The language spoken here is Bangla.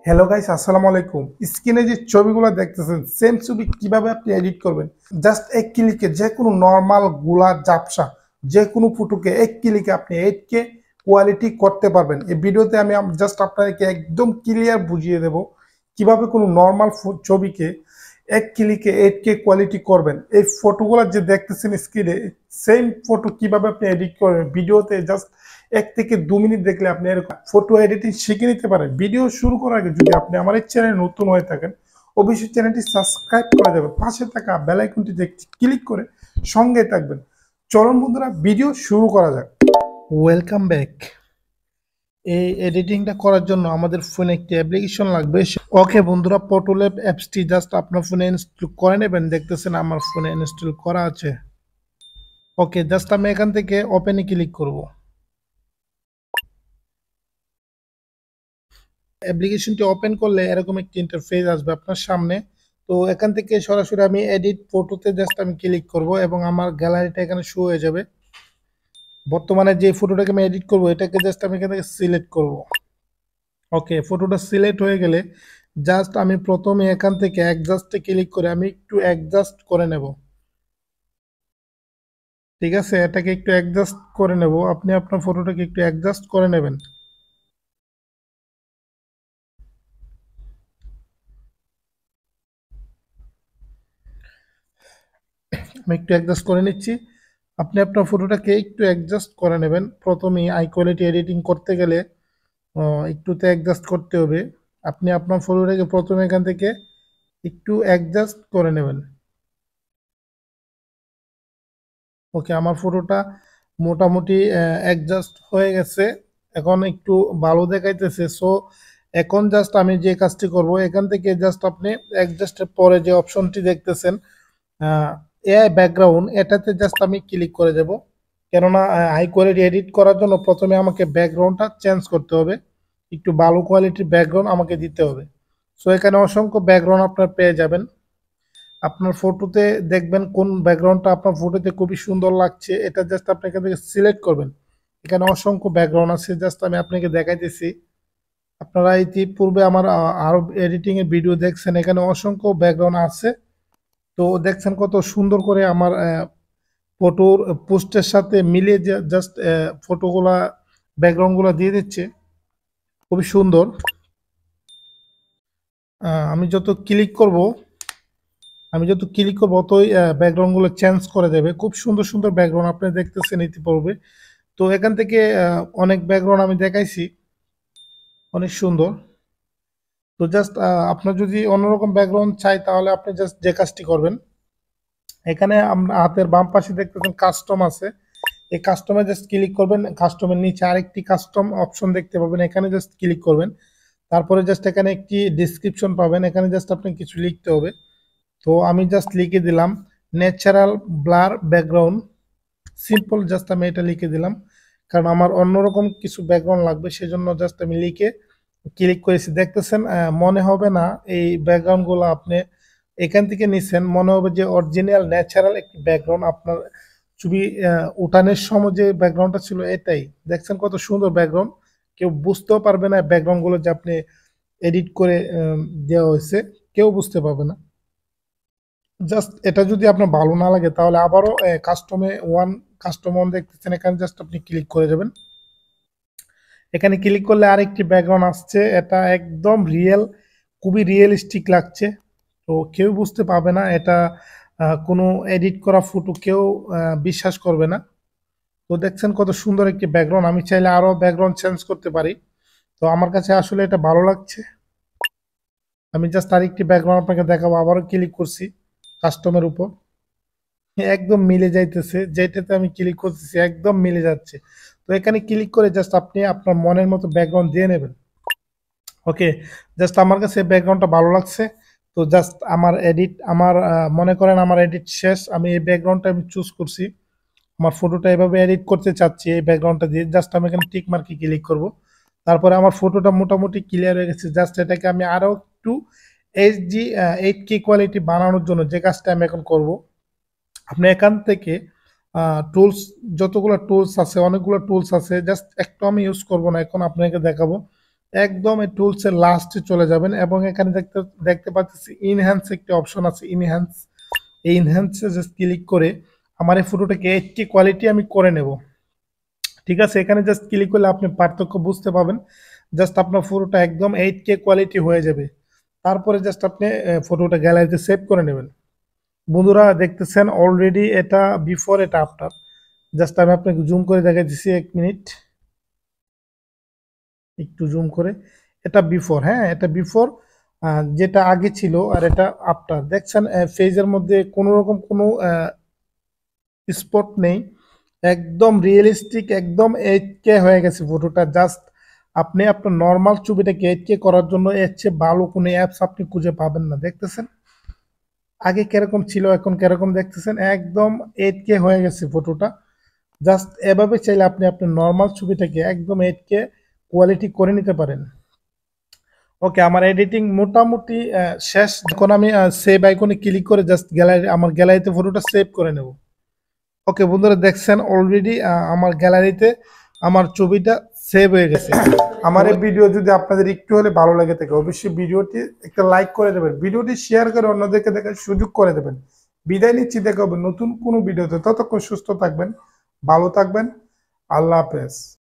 হ্যালো গাইস, আসসালামু আলাইকুম। স্ক্রিনে যে ছবিগুলো দেখতেছেন, সেম ছবি কিভাবে আপনি এডিট করবেন? জাস্ট এক ক্লিকে যে কোনো নর্মাল গুলা ঝাপসা যে কোনো ফটোকে এক ক্লিকে আপনি 8K কোয়ালিটি করতে পারবেন। এই ভিডিওতে আমি জাস্ট আপনাদেরকে একদম ক্লিয়ার বুঝিয়ে দেব কিভাবে কোনো নর্মাল ছবিকে এক ক্লিকে 8K কোয়ালিটি করবেন। এই ফটোগুলো যে দেখতেছেন স্ক্রিনে, সেম ফটো কিভাবে আপনি এডিট করবেন ভিডিওতে জাস্ট 1 থেকে 2 মিনিট দেখলে আপনি এরকম ফটো এডিটিং শিখে নিতে পারেন। ভিডিও শুরু করার আগে যদি আপনি আমার এই চ্যানেলে নতুন হয়ে থাকেন, অবশ্যই চ্যানেলটি সাবস্ক্রাইব করে দেবেন, পাশে থাকা বেল আইকনটিতে ক্লিক করে সঙ্গে থাকবেন। চলুন বন্ধুরা, ভিডিও শুরু করা যাক। Welcome back. এই এডিটিংটা করার জন্য আমাদের ফোনে একটি অ্যাপ্লিকেশন লাগবে। ওকে বন্ধুরা, ফটোল্যাব অ্যাপসটি জাস্ট আপনার ফোনে ইনস্টল করে নেবেন। দেখতেছেন আমার ফোনে ইনস্টল করা আছে। ওকে, জাস্ট আমি এখান থেকে ওপেনে ক্লিক করব। অ্যাপ্লিকেশনটি ওপেন করলে এরকম একটি ইন্টারফেস আসবে আপনার সামনে। তো এখান থেকে সরাসরি আমি এডিট ফটোতে জাস্ট আমি ক্লিক করব এবং আমার গ্যালারিটা এখানে শো হয়ে যাবে। বর্তমানে যে ফটোটাকে আমি এডিট করব এটাকে জাস্ট আমি এখান থেকে সিলেক্ট করব। ওকে, ফটোটা সিলেক্ট হয়ে গেলে জাস্ট আমি প্রথমে এখান থেকে অ্যাডজাস্টে ক্লিক করে আমি একটু অ্যাডজাস্ট করে নেব। ঠিক আছে, এটাকে একটু অ্যাডজাস্ট করে নেব। আপনি আপনার ফটোটাকে একটু অ্যাডজাস্ট করে নেবেন। আমি একটু অ্যাডজাস্ট করে নিচ্ছি। আপনি আপনার ফটোটাকে একটু অ্যাডজাস্ট করে নেবেন। প্রথমেই হাই কোয়ালিটি এডিটিং করতে গেলে একটুতে অ্যাডজাস্ট করতে হবে। আপনি আপনার ফটোটাকে প্রথমে এখান থেকে একটু অ্যাডজাস্ট করে নেবেন। ওকে, আমার ফটোটা মোটামুটি অ্যাডজাস্ট হয়ে গেছে। এখন একটু ভালো দেখাইতেছে। সো এখন জাস্ট আমি যে কাজটি করব, এখান থেকে জাস্ট আপনি অ্যাডজাস্টের পরে যে অপশনটি দেখতেছেন এআই ব্যাকগ্রাউন্ড, এটাতে জাস্ট আমি ক্লিক করে দেব। কেননা হাই কোয়ালিটি এডিট করার জন্য প্রথমে আমাকে ব্যাকগ্রাউন্ডটা চেঞ্জ করতে হবে। একটু ভালো কোয়ালিটির ব্যাকগ্রাউন্ড আমাকে দিতে হবে। সো এখানে অসংখ্য ব্যাকগ্রাউন্ড আপনার পেয়ে যাবেন। আপনার ফটোতে দেখবেন কোন ব্যাকগ্রাউন্ডটা আপনার ফটোতে খুবই সুন্দর লাগছে, এটা জাস্ট আপনি এখান থেকে সিলেক্ট করবেন। এখানে অসংখ্য ব্যাকগ্রাউন্ড আছে, জাস্ট আমি আপনাকে দেখাইতেছি। আপনারা ইতিপূর্বে আমার আরো এডিটিং এর ভিডিও দেখছেন, এখানে অসংখ্য ব্যাকগ্রাউন্ড আছে। তো দেখছেন কত সুন্দর করে আমার ফটোর পোস্টের সাথে মিলিয়ে জাস্ট ফটোগুলা ব্যাকগ্রাউন্ডগুলো দিয়ে দিচ্ছে, খুবই সুন্দর। আমি যত ক্লিক করব ততই ব্যাকগ্রাউন্ডগুলো চেঞ্জ করে দেবে। খুব সুন্দর সুন্দর ব্যাকগ্রাউন্ড আপনি দেখতেছেন ইতিপূর্বে। তো এখান থেকে অনেক ব্যাকগ্রাউন্ড আমি দেখাইছি, অনেক সুন্দর। তো জাস্ট আপনার যদি অন্যরকম ব্যাকগ্রাউন্ড চাই তাহলে আপনি জাস্ট যে কাজটি করবেন, এখানে আমরা হাতের বাম পাশে দেখতেছেন কাস্টম আছে। এই কাস্টমে জাস্ট ক্লিক করবেন। কাস্টমের নিচে আরেকটি কাস্টম অপশন দেখতে পাবেন, এখানে জাস্ট ক্লিক করবেন। তারপরে জাস্ট এখানে একটি ডিসক্রিপশন পাবেন, এখানে জাস্ট আপনি কিছু লিখতে হবে। তো আমি জাস্ট লিখে দিলাম natural blur background, simple. Just আমি এটা লিখে দিলাম, কারণ আমার অন্যরকম কিছু ব্যাকগ্রাউন্ড লাগবে, সেজন্য জাস্ট আমি লিখে ক্লিক করেছি। দেখতেছেন মনে হবে না এই ব্যাকগ্রাউন্ডগুলো আপনি এখান থেকে নিছেন, মনে হবে যে অরিজিনাল ন্যাচারাল একটি ব্যাকগ্রাউন্ড। আপনার ছবি উঠানের সময় যে ব্যাকগ্রাউন্ডটা ছিল এটাই। দেখছেন কত সুন্দর ব্যাকগ্রাউন্ড, কেউ বুঝতেও পারবে না ব্যাকগ্রাউন্ডগুলো যে আপনি এডিট করে দেওয়া হয়েছে, কেউ বুঝতে পারবে না। জাস্ট এটা যদি আপনার ভালো না লাগে তাহলে আবারও কাস্টম ওয়ান দেখতেছেন, এখানে জাস্ট আপনি ক্লিক করে যাবেন। এখানে ক্লিক করলে আরেকটি ব্যাকগ্রাউন্ড আসছে, এটা একদম রিয়েল, খুবই রিয়েলিস্টিক লাগছে। তো কেউ বুঝতে পারবে না এটা কোনো এডিট করা ফটো, কেউ বিশ্বাস করবে না। তো দেখছেন কত সুন্দর একটি ব্যাকগ্রাউন্ড। আমি চাইলে আরো ব্যাকগ্রাউন্ড চেঞ্জ করতে পারি, তো আমার কাছে আসলে এটা ভালো লাগছে। আমি জাস্ট আরেকটি ব্যাকগ্রাউন্ড আপনাকে দেখাবো। আবারও ক্লিক করছি কাস্টমের উপর, একদম মিলে যাইতেছে, যেটাতে আমি ক্লিক করতেছি একদম মিলে যাচ্ছে। তো এখানে ক্লিক করে জাস্ট আপনি আপনার মনের মতো ব্যাকগ্রাউন্ড দিয়ে নেবেন। ওকে, জাস্ট আমার কাছে ব্যাকগ্রাউন্ডটা ভালো লাগছে। তো জাস্ট আমার মনে করেন আমার এডিট শেষ। আমি এই ব্যাকগ্রাউন্ডটা আমি চুজ করছি, আমার ফটোটা এভাবে এডিট করতে চাচ্ছি এই ব্যাকগ্রাউন্ডটা দিয়ে। জাস্ট আমি এখানে টিক মার্কে ক্লিক করব। তারপরে আমার ফটোটা মোটামুটি ক্লিয়ার হয়ে গেছে। জাস্ট এটাকে আমি আরও একটু এইচডি 8K কোয়ালিটি বানানোর জন্য যে কাজটা আমি এখন করব, আপনি এখান থেকে টুলস, যতগুলো টুলস আছে, অনেকগুলো টুলস আছে, জাস্ট একটু আমি ইউজ করব না, এখন আপনাকে দেখাবো। একদম এই টুলসের লাস্টে চলে যাবেন এবং এখানে দেখতে দেখতে পাচ্ছি ইনহ্যান্স একটি অপশন আছে, ইনহ্যান্স। এই ইনহ্যান্সে জাস্ট ক্লিক করে আমার এই ফটোটাকে এইচডি কোয়ালিটি আমি করে নেব। ঠিক আছে, এখানে জাস্ট ক্লিক করলে আপনি পার্থক্য বুঝতে পাবেন। জাস্ট আপনার ফটোটা একদম 8K কোয়ালিটি হয়ে যাবে। তারপরে জাস্ট আপনি ফটোটা গ্যালারিতে সেভ করে নেবেন। বন্ধুরা দেখতেছেন অলরেডি এটা বিফোর, এটা আফটার। জাস্ট আমি আপনাকে জুম করে দেখাই দিচ্ছি, 1 মিনিট একটু জুম করে। এটা বিফোর, হ্যাঁ এটা বিফোর, যেটা আগে ছিল, আর এটা আফটার। দেখছেন ফেজের মধ্যে কোনো রকম কোনো স্পট নেই, একদম রিয়েলিস্টিক, একদম 8K হয়ে গেছে ফটোটা। জাস্ট আপনি আপনার নর্মাল ছবিটাকে 8K করার জন্য এর চেয়ে ভালো কোনো অ্যাপস আপনি খুঁজে পাবেন না। দেখতেছেন আগে কিরকম ছিল, এখন কিরকম দেখতেছেন, একদম 8K হয়ে গেছে ফটোটা। জাস্ট এভাবে চাইলে আপনি আপনার নর্মাল ছবিটাকে একদম 8K কোয়ালিটি করে নিতে পারেন। ওকে, আমার এডিটিং মোটামুটি শেষ। এখন আমি সেভ আইকনে ক্লিক করে জাস্ট গ্যালারি, আমার গ্যালারিতে ফটোটা সেভ করে নেব। ওকে বন্ধুরা দেখছেন অলরেডি আমার গ্যালারিতে আমার ছবিটা সেভ হয়ে গেছে। আমার এই ভিডিও যদি আপনাদের একটু হলে ভালো লাগে থাকে, অবশ্যই ভিডিওটি একটা লাইক করে দেবেন, ভিডিওটি শেয়ার করে অন্যদেরকে দেখার সুযোগ করে দেবেন। বিদায় নিচ্ছি, দেখা হবে নতুন কোনো ভিডিওতে। ততক্ষণ সুস্থ থাকবেন, ভালো থাকবেন, আল্লাহ হাফেজ।